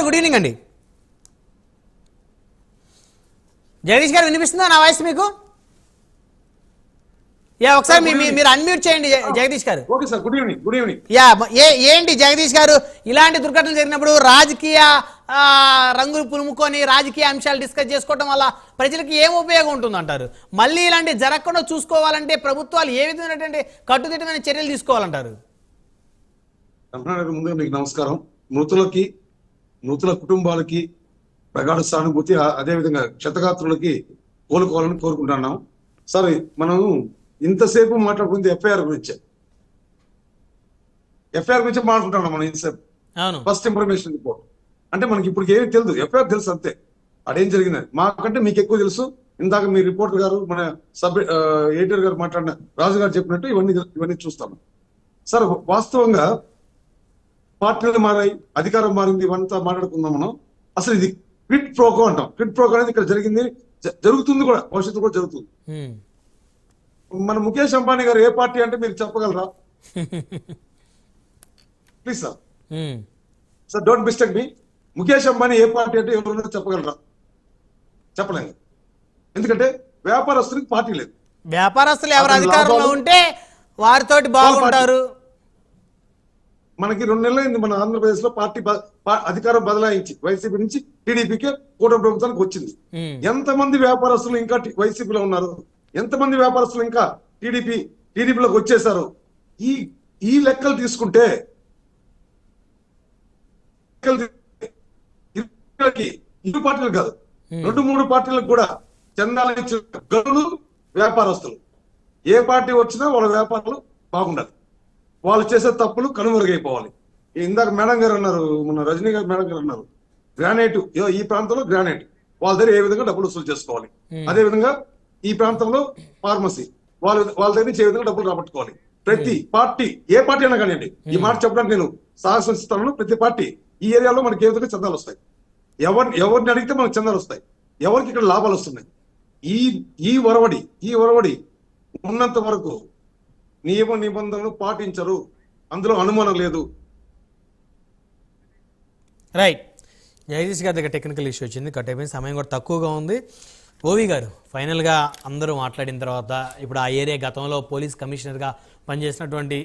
Good evening అండి. జగదీష్ గారు వినిపిస్తుందా నా వాయిస్ మీకు? ఒకసారి మీరు అన్మ్యూట్ చేయండి జగదీష్ గారు. Okay sir, good evening. Good evening. ఏంటి జగదీష్ గారు, ఇలాంటి దుర్ఘటనలు జరిగినప్పుడు రాజకీయ రంగులు పులుముకొని రాజకీయ అంశాలు డిస్కస్ చేసుకోవడం వల్ల ప్రజలకు ఏం ఉపయోగం ఉంటుందంటారు? మళ్ళీ ఇలాంటి జరగకుండా చూసుకోవాలంటే ప్రభుత్వాలు ఏ విధమైనటువంటి కట్టుదిట్టమైన చర్యలు తీసుకోవాలంటారు? ముందుగా మీకు నమస్కారం. మృతుల కుటుంబాలకి ప్రగాఢ సానుభూతి, అదేవిధంగా క్షతగాత్రులకి కోలుకోవాలని కోరుకుంటున్నాం. సరే, మనం ఇంతసేపు మాట్లాడుకుంది ఎఫ్ఐఆర్ గురించి మాట్లాడుకుంటున్నాం. మనం ఇంతసేపు ఫస్ట్ ఇన్ఫర్మేషన్ రిపోర్ట్ అంటే మనకి ఇప్పుడు ఏమి తెలియదు. ఎఫ్ఐఆర్ తెలుసు అంతే, అదేం జరిగిందని. మాకంటే మీకు ఎక్కువ తెలుసు. ఇందాక మీ రిపోర్టర్ గారు, మన ఎడిటర్ గారు మాట్లాడిన రాజు గారు చెప్పినట్టు ఇవన్నీ చూస్తాము. సార్, వాస్తవంగా పార్టీలు మారాయి, అధికారం మారింది, ఇవంతా మాట్లాడుకుందాం మనం. అసలు ఇది క్విడ్ ప్రోకో అంటాం. క్విడ్ ప్రోకో అనేది ఇక్కడ జరిగింది, జరుగుతుంది కూడా, భవిష్యత్తు కూడా జరుగుతుంది. మన ముఖేష్ అంబానీ గారు ఏ పార్టీ అంటే మీరు చెప్పగలరా? Please sir, sir don't mistake me. Mukesh Ambani A party అంటే ఎవరైనా చెప్పగలరా? చెప్పలేము. ఎందుకంటే వ్యాపారస్తులకు పార్టీ లేదు. వ్యాపారస్తులు ఎవరు అధికారంలో ఉంటే వారితోటి బాగుంటారు. మనకి 2 నెలలైంది మన ఆంధ్రప్రదేశ్ లో పార్టీ అధికారం బదలాయించి వైసీపీ నుంచి టీడీపీకి కూటమి ప్రభుత్వానికి వచ్చింది. ఎంతమంది వ్యాపారస్తులు ఇంకా వైసీపీలో ఉన్నారు? ఎంతమంది వ్యాపారస్తులు ఇంకా టీడీపీలోకి వచ్చేసారు? ఈ లెక్కలు తీసుకుంటే ఇరు పార్టీలు కాదు, 2-3 పార్టీలకు కూడా చందాలు ఇచ్చిన గనులు వ్యాపారస్తులు. ఏ పార్టీ వచ్చినా వాళ్ళ వ్యాపారాలు బాగుండాలి, వాళ్ళు చేసే తప్పులు కనుమరుగైపోవాలి. ఇందాక మేడం గారు అన్నారు, మన రజనీ గారు మేడం గారు అన్నారు, గ్రానైట్ ఈ ప్రాంతంలో గ్రానైట్ వాళ్ళ దగ్గర ఏ విధంగా డబ్బులు వసూలు చేసుకోవాలి, అదే విధంగా ఈ ప్రాంతంలో ఫార్మసీ వాళ్ళ దగ్గర నుంచి ఏ విధంగా డబ్బులు రాబట్టుకోవాలి. ప్రతి పార్టీ, ఏ పార్టీ అయినా కానివ్వండి, ఈ మాట చెప్పడానికి నేను సాహసిస్తాను. ప్రతి పార్టీ ఈ ఏరియాలో మనకి ఏ విధంగా చందాలు వస్తాయి, ఎవరిని అడిగితే మనకు చందాలు వస్తాయి, ఎవరికి ఇక్కడ లాభాలు వస్తున్నాయి. ఈ ఒరవడి ఉన్నంత వరకు నియమ నిబంధనలు పాటించరు, అందులో అనుమానం లేదు. రైట్. జగదీష్ గారి దగ్గర టెక్నికల్ ఇష్యూ వచ్చింది, కట్ అయిపోయింది, సమయం కూడా తక్కువగా ఉంది. ఓవి గారు, ఫైనల్గా అందరూ మాట్లాడిన తర్వాత ఇప్పుడు ఆ ఏరియా గతంలో పోలీస్ కమిషనర్గా పనిచేసినటువంటి